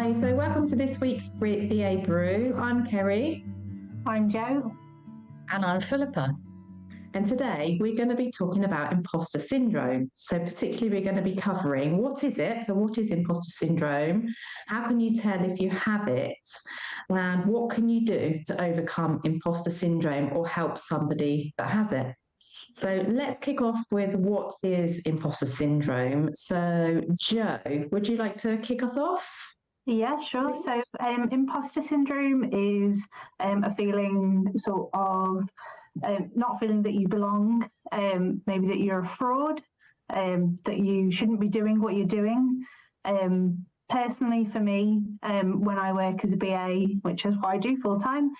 Hi, so welcome to this week's BA Brew. I'm Kerry. I'm Jo. And I'm Philippa. And today we're going to be talking about imposter syndrome. So particularly we're going to be covering what is it? So what is imposter syndrome? How can you tell if you have it? And what can you do to overcome imposter syndrome or help somebody that has it? So let's kick off with what is imposter syndrome. So Jo, would you like to kick us off? Yeah, sure. Please. So imposter syndrome is a feeling sort of not feeling that you belong, maybe that you're a fraud, that you shouldn't be doing what you're doing. Personally, for me, when I work as a BA, which is what I do full time,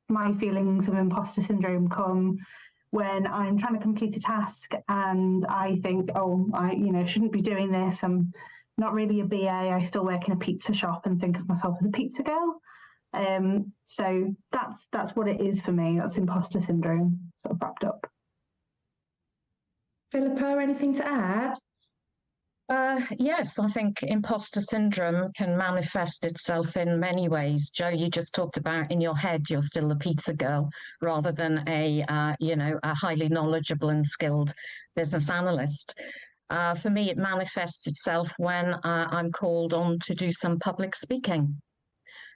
my feelings of imposter syndrome come when I'm trying to complete a task and I think, I shouldn't be doing this. I'm not really a BA. I still work in a pizza shop and think of myself as a pizza girl. So that's what it is for me. That's imposter syndrome, sort of wrapped up. Philippa, anything to add? Yes, I think imposter syndrome can manifest itself in many ways. Jo, you just talked about in your head you're still a pizza girl rather than a highly knowledgeable and skilled business analyst. For me, it manifests itself when I'm called on to do some public speaking.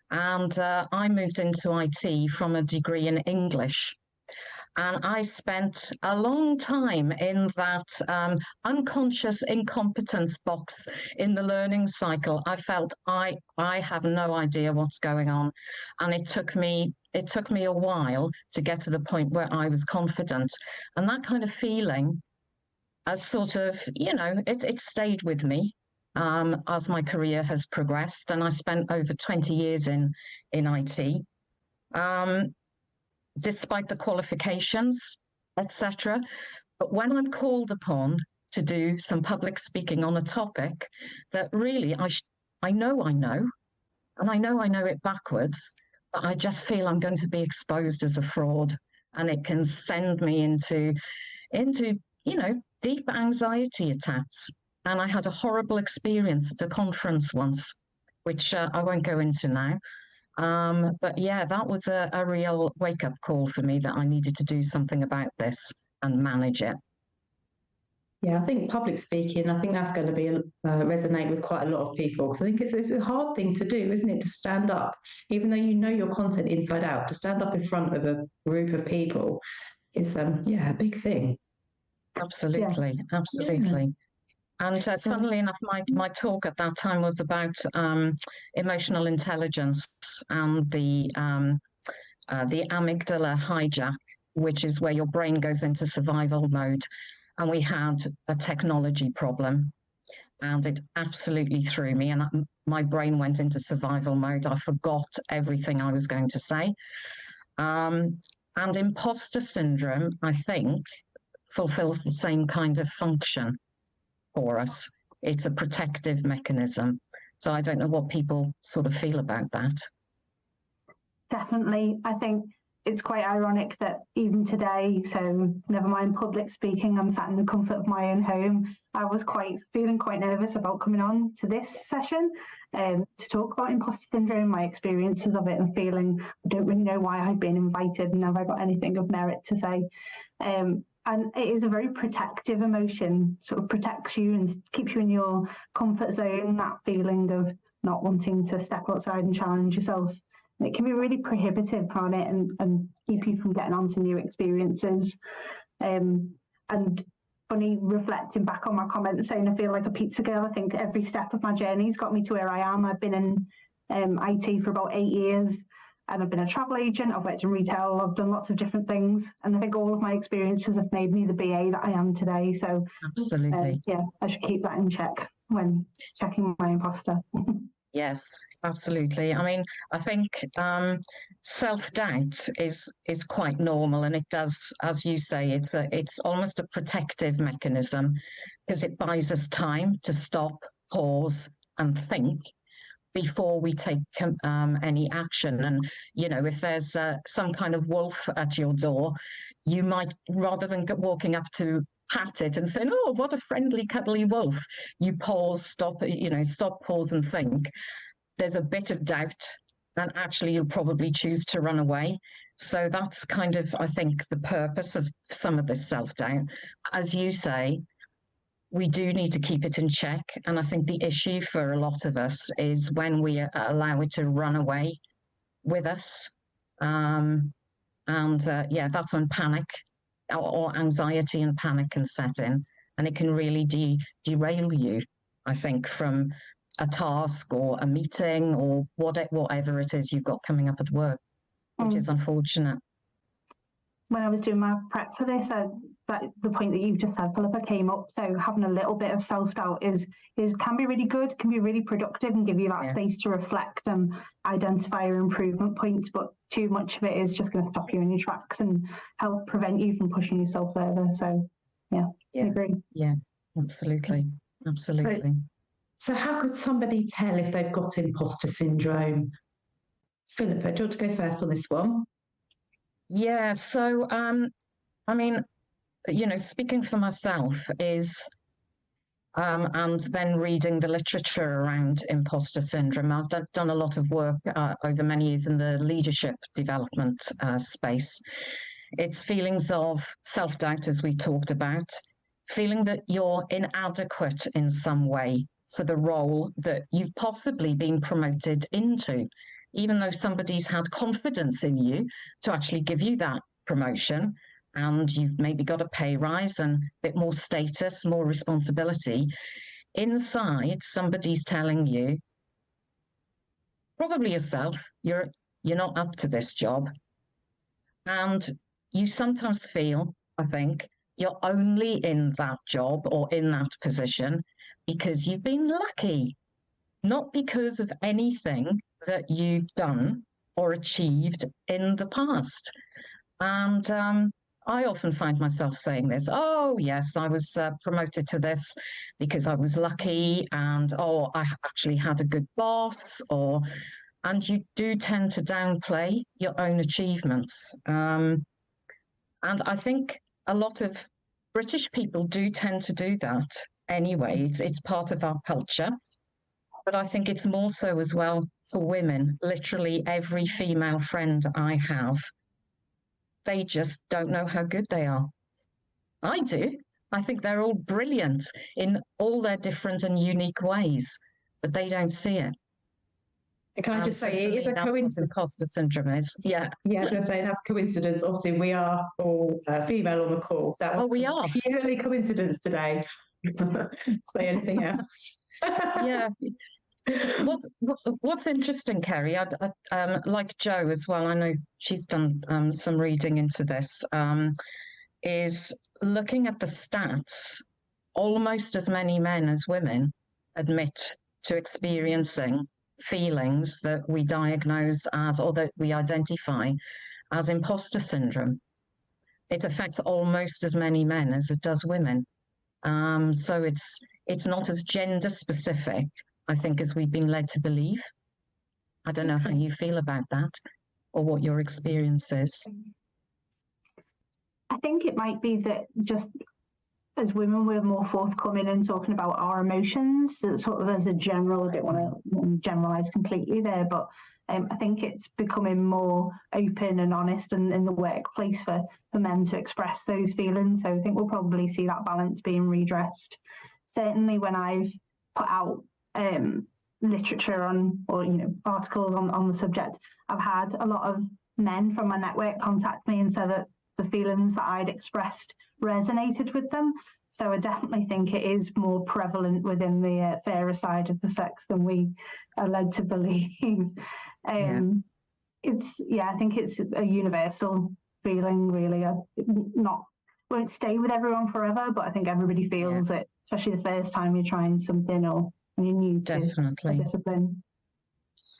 And I moved into IT from a degree in English. And I spent a long time in that unconscious incompetence box in the learning cycle. I felt I have no idea what's going on. And it took me a while to get to the point where I was confident. And that kind of feeling as sort of, it stayed with me as my career has progressed. And I spent over 20 years in IT. Despite the qualifications, etc. But when I'm called upon to do some public speaking on a topic that really I know, and I know it backwards, but I just feel I'm going to be exposed as a fraud, and it can send me into deep anxiety attacks. And I had a horrible experience at a conference once, which I won't go into now. But yeah, that was a real wake-up call for me that I needed to do something about this and manage it. Yeah, I think public speaking, I think that's going to be resonate with quite a lot of people, because I think it's a hard thing to do, isn't it, to stand up, even though you know your content inside out, to stand up in front of a group of people is, a big thing. Absolutely, yeah. Absolutely. Yeah. And funnily enough, my talk at that time was about emotional intelligence and the amygdala hijack, which is where your brain goes into survival mode. And we had a technology problem, and it absolutely threw me. And my brain went into survival mode. I forgot everything I was going to say. And imposter syndrome, I think, fulfills the same kind of function for us. It's a protective mechanism. So I don't know what people sort of feel about that. Definitely. I think it's quite ironic that even today, so never mind public speaking, I'm sat in the comfort of my own home. I was feeling quite nervous about coming on to this session to talk about imposter syndrome, my experiences of it, and feeling I don't really know why I've been invited and have I got anything of merit to say. And it is a very protective emotion, sort of protects you and keeps you in your comfort zone, that feeling of not wanting to step outside and challenge yourself. It can be really prohibitive on it and keep you from getting onto new experiences. And funny, reflecting back on my comment saying I feel like a pizza girl, I think every step of my journey's got me to where I am. I've been in IT for about 8 years. And I've been a travel agent, I've worked in retail, I've done lots of different things. And I think all of my experiences have made me the BA that I am today. So absolutely. I should keep that in check when checking my imposter. Yes, absolutely. I mean, I think self-doubt is quite normal, and it does, as you say, it's almost a protective mechanism because it buys us time to stop, pause, and think before we take any action. And, if there's some kind of wolf at your door, you might, rather than walking up to pat it and saying, oh, what a friendly, cuddly wolf, you pause, stop, pause and think. there's a bit of doubt, then actually you'll probably choose to run away. So that's kind of, I think, the purpose of some of this self-doubt. As you say, we do need to keep it in check. And I think the issue for a lot of us is when we allow it to run away with us. Yeah, that's when panic or anxiety and panic can set in. And it can really derail you, I think, from a task or a meeting or whatever it is you've got coming up at work, which is unfortunate. When I was doing my prep for this, the point that you've just said, Philippa, came up. So having a little bit of self-doubt can be really good, can be really productive and give you that space to reflect and identify your improvement points. But too much of it is just going to stop you in your tracks and help prevent you from pushing yourself further. So I agree. Yeah, absolutely. Absolutely. So how could somebody tell if they've got imposter syndrome? Philippa, do you want to go first on this one? Yeah, so, I mean, speaking for myself is, and then reading the literature around imposter syndrome, I've done a lot of work over many years in the leadership development space. It's feelings of self-doubt, as we talked about, feeling that you're inadequate in some way for the role that you've possibly been promoted into, even though somebody's had confidence in you to actually give you that promotion, and you've maybe got a pay rise and a bit more status, more responsibility. Inside, somebody's telling you, probably yourself, you're not up to this job. And you sometimes feel, I think, you're only in that job or in that position because you've been lucky, not because of anything that you've done or achieved in the past. And I often find myself saying this, oh, yes, I was promoted to this because I was lucky, and, oh, I actually had a good boss, and you do tend to downplay your own achievements. And I think a lot of British people do tend to do that anyway. It's part of our culture. But I think it's more so as well for women. Literally every female friend I have, they just don't know how good they are. I do. I think they're all brilliant in all their different and unique ways, but they don't see it. Can I just say, it is a coincidence. Imposter syndrome is. Yeah. Yeah, I was going to say that's coincidence. Obviously, we are all female on the call. That was we are. Purely coincidence today. Say anything else. Yeah. What's interesting, Kerry, like Jo as well, I know she's done some reading into this, is looking at the stats. Almost as many men as women admit to experiencing feelings that we diagnose as, or that we identify as imposter syndrome. It affects almost as many men as it does women. So it's not as gender specific, I think, as we've been led to believe. I don't know how you feel about that or what your experience is. I think it might be that just as women, we're more forthcoming in talking about our emotions, sort of as a general. I don't want to generalize completely there, but I think it's becoming more open and honest and in the workplace for men to express those feelings. So I think we'll probably see that balance being redressed. Certainly when I've put out literature on, or articles on the subject, I've had a lot of men from my network contact me and say that the feelings that I'd expressed resonated with them. So I definitely think it is more prevalent within the fairer side of the sex than we are led to believe. I think it's a universal feeling, really. Won't stay with everyone forever, but I think everybody feels it, especially the first time you're trying something or when you're new to a discipline.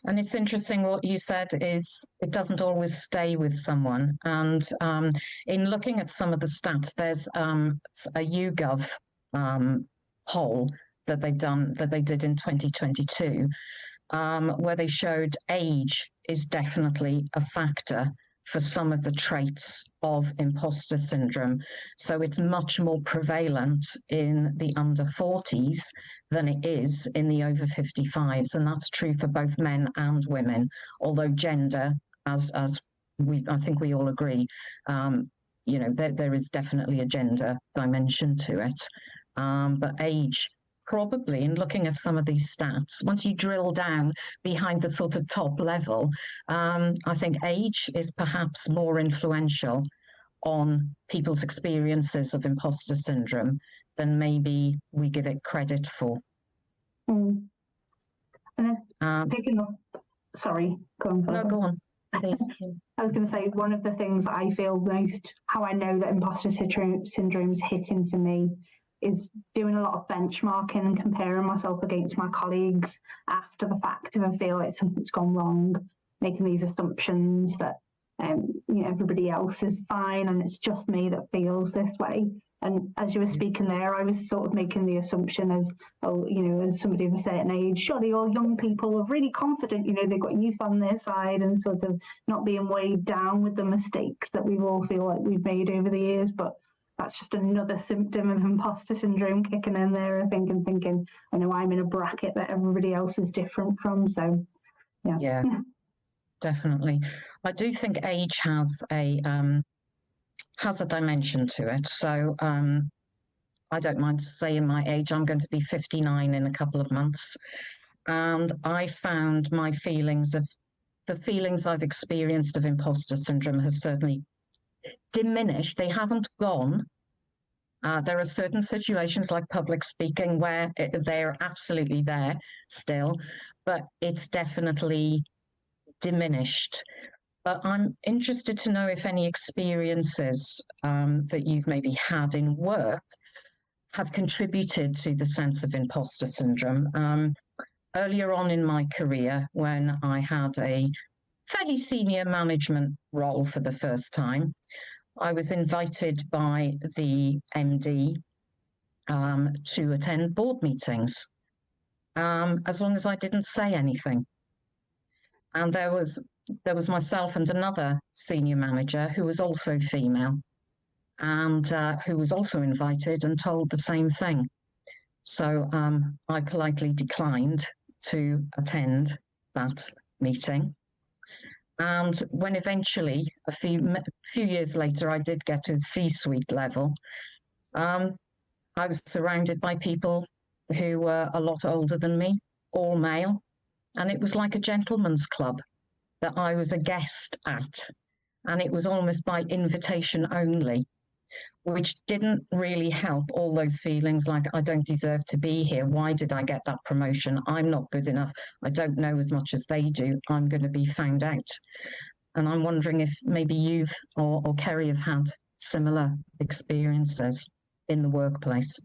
And it's interesting what you said is it doesn't always stay with someone. And in looking at some of the stats, there's a YouGov poll that they did in 2022, where they showed age is definitely a factor for some of the traits of imposter syndrome. So it's much more prevalent in the under 40s than it is in the over 55s. And that's true for both men and women, although gender, as I think we all agree, there is definitely a gender dimension to it. But age, probably, in looking at some of these stats, once you drill down behind the sort of top level, I think age is perhaps more influential on people's experiences of imposter syndrome than maybe we give it credit for. And then picking up, sorry, go on. No, go on. Please. I was going to say, one of the things I feel most, how I know that imposter syndrome is hitting for me, is doing a lot of benchmarking and comparing myself against my colleagues after the fact if I feel like something's gone wrong, making these assumptions that everybody else is fine and it's just me that feels this way. And as you were speaking there, I was sort of making the assumption as somebody of a certain age, surely all young people are really confident, they've got youth on their side and sort of not being weighed down with the mistakes that we all feel like we've made over the years. But that's just another symptom of imposter syndrome kicking in there, I think, and thinking, I know I'm in a bracket that everybody else is different from. So, yeah. Yeah, definitely. I do think age has a dimension to it. So I don't mind saying my age. I'm going to be 59 in a couple of months. And I found the feelings I've experienced of imposter syndrome has certainly diminished. They haven't gone. There are certain situations like public speaking where they're absolutely there still, but it's definitely diminished. But I'm interested to know if any experiences that you've maybe had in work have contributed to the sense of imposter syndrome. Earlier on in my career, when I had a fairly senior management role for the first time, I was invited by the MD to attend board meetings, as long as I didn't say anything. And there was myself and another senior manager who was also female and who was also invited and told the same thing. So I politely declined to attend that meeting. And when eventually, a few years later, I did get to the C-suite level, I was surrounded by people who were a lot older than me, all male. And it was like a gentleman's club that I was a guest at. And it was almost by invitation only, which didn't really help all those feelings like, I don't deserve to be here. Why did I get that promotion? I'm not good enough. I don't know as much as they do. I'm going to be found out. And I'm wondering if maybe you've or Kerry have had similar experiences in the workplace.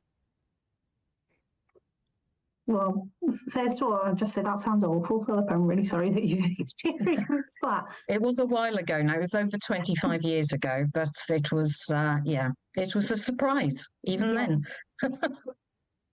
Well, first of all, I'll just say that sounds awful, Philip. I'm really sorry that you've experienced that. It was a while ago now. It was over 25 years ago, but it was, it was a surprise even then.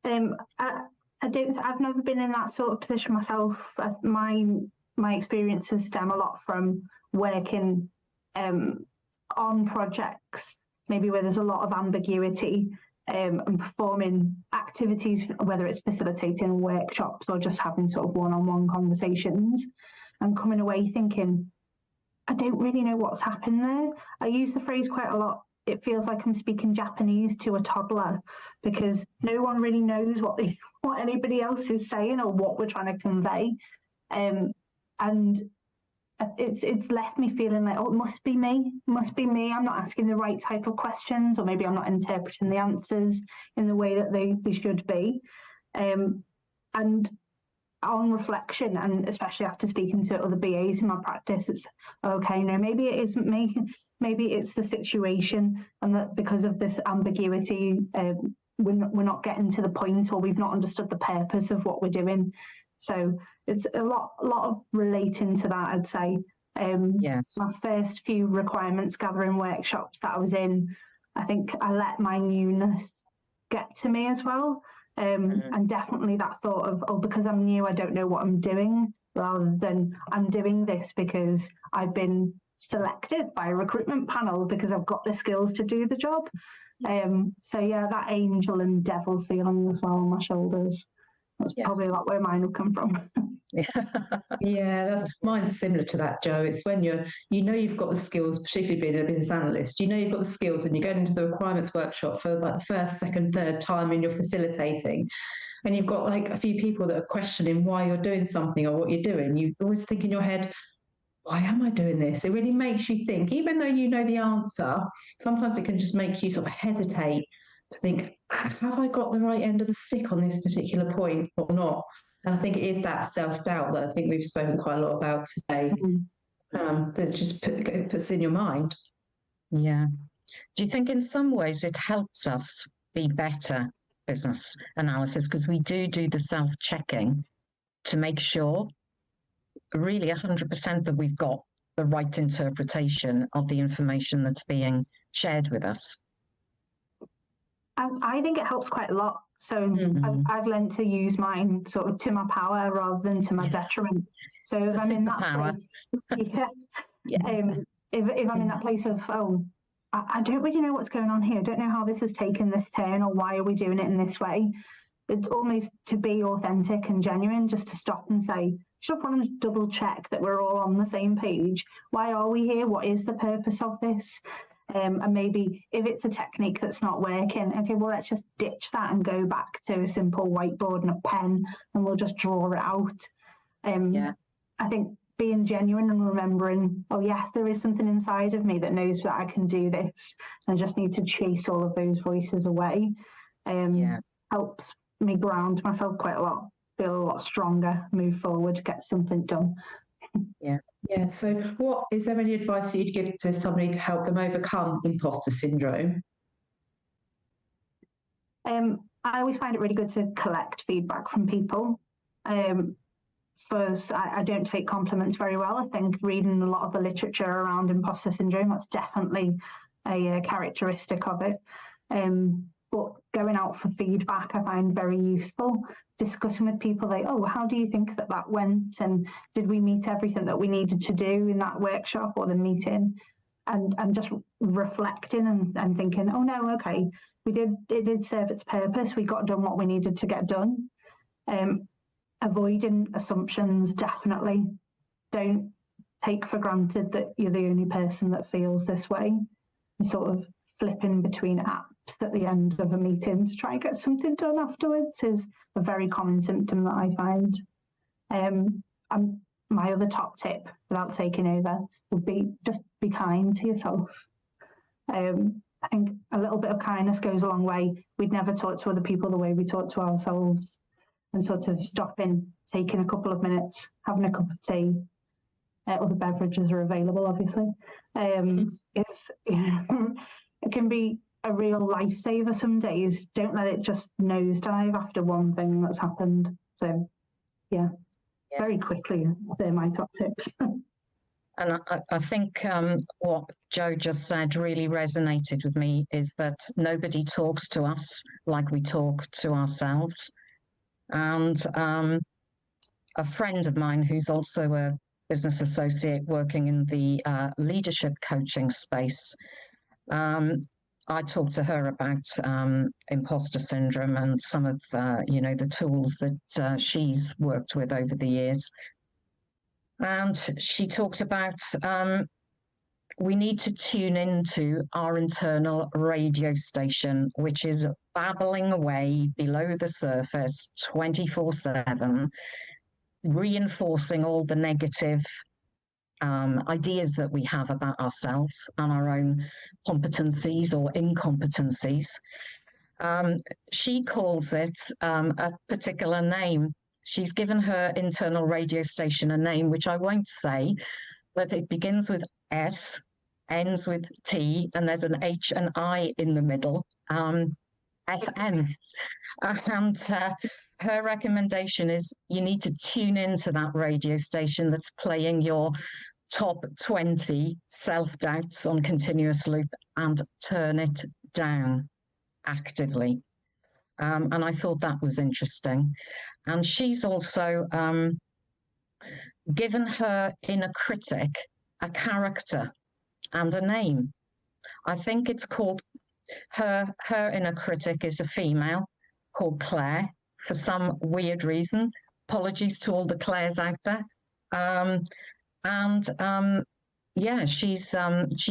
I've never been in that sort of position myself. My experiences stem a lot from working on projects, maybe where there's a lot of ambiguity. And performing activities, whether it's facilitating workshops or just having sort of one-on-one conversations, and coming away thinking, I don't really know what's happened there. I use the phrase quite a lot. It feels like I'm speaking Japanese to a toddler because no one really knows what anybody else is saying or what we're trying to convey. And it's left me feeling like, oh, it must be me. I'm not asking the right type of questions, or maybe I'm not interpreting the answers in the way that they should be. And on reflection, and especially after speaking to other BAs in my practice, it's okay, no, maybe it isn't me. Maybe it's the situation, and that because of this ambiguity, we're not getting to the point, or we've not understood the purpose of what we're doing. So it's a lot of relating to that, I'd say. Yes. My first few requirements gathering workshops that I was in, I think I let my newness get to me as well. And definitely that thought of, oh, because I'm new, I don't know what I'm doing, rather than I'm doing this because I've been selected by a recruitment panel because I've got the skills to do the job. So yeah, that angel and devil feeling as well on my shoulders. That's probably a lot where mine will come from. Yeah, mine's similar to that, Jo. It's when you've got the skills, particularly being a business analyst, you've got the skills and you're going into the requirements workshop for like the first, second, third time and you're facilitating. And you've got like a few people that are questioning why you're doing something or what you're doing. You always think in your head, why am I doing this? It really makes you think, even though you know the answer, sometimes it can just make you sort of hesitate to think, have I got the right end of the stick on this particular point or not? And I think it is that self-doubt that I think we've spoken quite a lot about today, that just puts in your mind. Yeah. Do you think in some ways it helps us be better business analysis because we do the self-checking to make sure really 100% that we've got the right interpretation of the information that's being shared with us? I think it helps quite a lot. So I've learned to use mine sort of to my power rather than to my detriment. So if I'm in that place, if I'm in that place of, I don't really know what's going on here. I don't know how this has taken this turn or why are we doing it in this way. It's almost to be authentic and genuine, just to stop and say, should I double check that we're all on the same page? Why are we here? What is the purpose of this? And maybe if it's a technique that's not working, okay, well, let's just ditch that and go back to a simple whiteboard and a pen and we'll just draw it out. I think being genuine and remembering, oh, yes, there is something inside of me that knows that I can do this. And I just need to chase all of those voices away. Helps me ground myself quite a lot, feel a lot stronger, move forward, get something done. Yeah, so is there any advice that you'd give to somebody to help them overcome imposter syndrome? I always find it really good to collect feedback from people. First, I don't take compliments very well. I think reading a lot of the literature around imposter syndrome, that's definitely a characteristic of it. But going out for feedback, I find very useful. Discussing with people like, oh, how do you think that went? And did we meet everything that we needed to do in that workshop or the meeting? And just reflecting and thinking, oh no, okay, it did serve its purpose. We got done what we needed to get done. Avoiding assumptions, definitely. Don't take for granted that you're the only person that feels this way. Sort of flipping between apps at the end of a meeting to try and get something done afterwards is a very common symptom that I find. My other top tip, without taking over, would be just be kind to yourself. I think a little bit of kindness goes a long way. We'd never talk to other people the way we talk to ourselves, and sort of stopping, taking a couple of minutes, having a cup of tea. Other beverages are available, obviously. It can be a real lifesaver some days. Don't let it just nosedive after one thing that's happened. So, very quickly, they're my top tips. And I think what Jo just said really resonated with me is that nobody talks to us like we talk to ourselves. And a friend of mine who's also a business associate working in the leadership coaching space, I talked to her about imposter syndrome and some of the tools that she's worked with over the years. And she talked about we need to tune into our internal radio station, which is babbling away below the surface 24/7, reinforcing all the negative ideas that we have about ourselves and our own competencies or incompetencies. She calls it a particular name. She's given her internal radio station a name, which I won't say, but it begins with S, ends with T, and there's an H and I in the middle, FM. And her recommendation is you need to tune into that radio station that's playing your top 20 self-doubts on continuous loop and turn it down actively. And I thought that was interesting. And she's also given her inner critic a character and a name. I think it's called, her inner critic is a female called Claire for some weird reason. Apologies to all the Claires out there. Yeah, she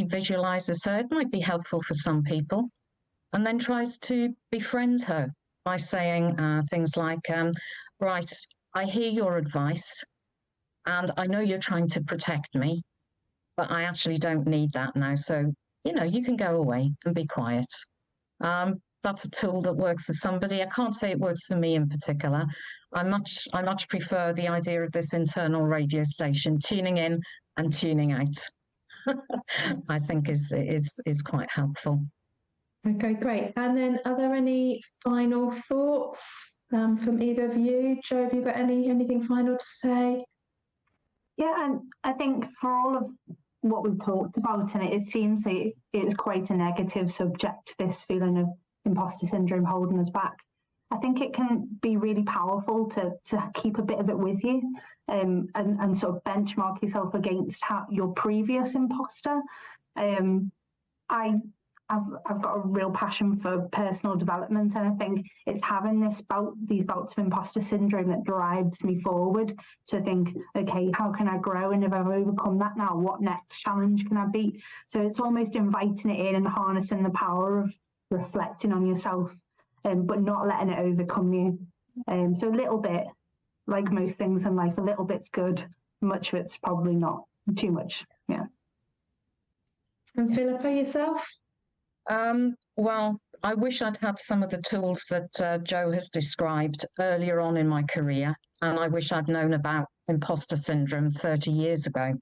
visualizes her. It might be helpful for some people, and then tries to befriend her by saying things like, right, I hear your advice, and I know you're trying to protect me, but I actually don't need that now. So, you can go away and be quiet. That's a tool that works for somebody. I can't say it works for me in particular. I much prefer the idea of this internal radio station, tuning in and tuning out. I think is quite helpful. Okay, great. And then, are there any final thoughts from either of you? Jo, have you got anything final to say? Yeah, and I think for all of what we've talked about, and it seems like it's quite a negative subject, this feeling of imposter syndrome holding us back. I think it can be really powerful to keep a bit of it with you, and sort of benchmark yourself against your previous imposter. I've got a real passion for personal development, and I think it's having these bouts of imposter syndrome that drives me forward to think, okay, how can I grow? And if I've overcome that now, what next challenge can I beat? So it's almost inviting it in and harnessing the power of reflecting on yourself, but not letting it overcome you. So a little bit, like most things in life, a little bit's good, much of it's probably not too much. Yeah. And Philippa, yourself? Well, I wish I'd had some of the tools that Jo has described earlier on in my career, and I wish I'd known about imposter syndrome 30 years ago.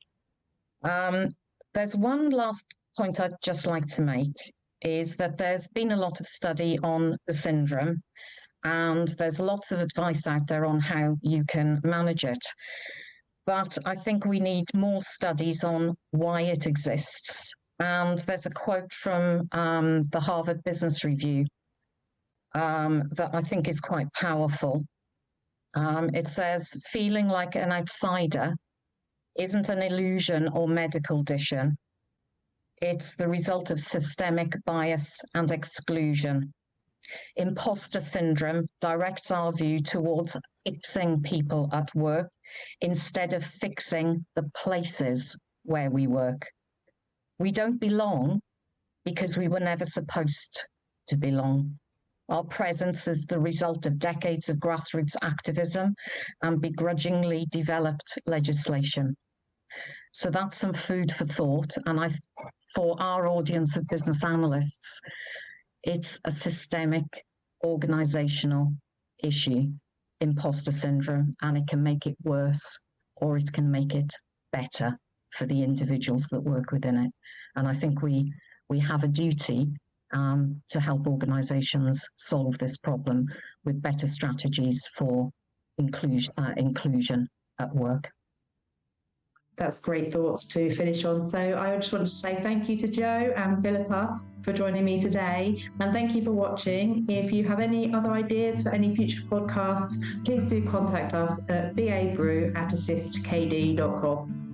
There's one last point I'd just like to make, is that there's been a lot of study on the syndrome, and there's lots of advice out there on how you can manage it. But I think we need more studies on why it exists. And there's a quote from the Harvard Business Review that I think is quite powerful. It says, feeling like an outsider isn't an illusion or medical condition. It's the result of systemic bias and exclusion. Imposter syndrome directs our view towards fixing people at work instead of fixing the places where we work. We don't belong because we were never supposed to belong. Our presence is the result of decades of grassroots activism and begrudgingly developed legislation. So that's some food for thought. And for our audience of business analysts, it's a systemic organizational issue, imposter syndrome, and it can make it worse or it can make it better for the individuals that work within it. And I think we have a duty to help organizations solve this problem with better strategies for inclusion at work. That's great thoughts to finish on. So I just want to say thank you to Jo and Philippa for joining me today. And thank you for watching. If you have any other ideas for any future podcasts, please do contact us at babrew@AssistKD.com.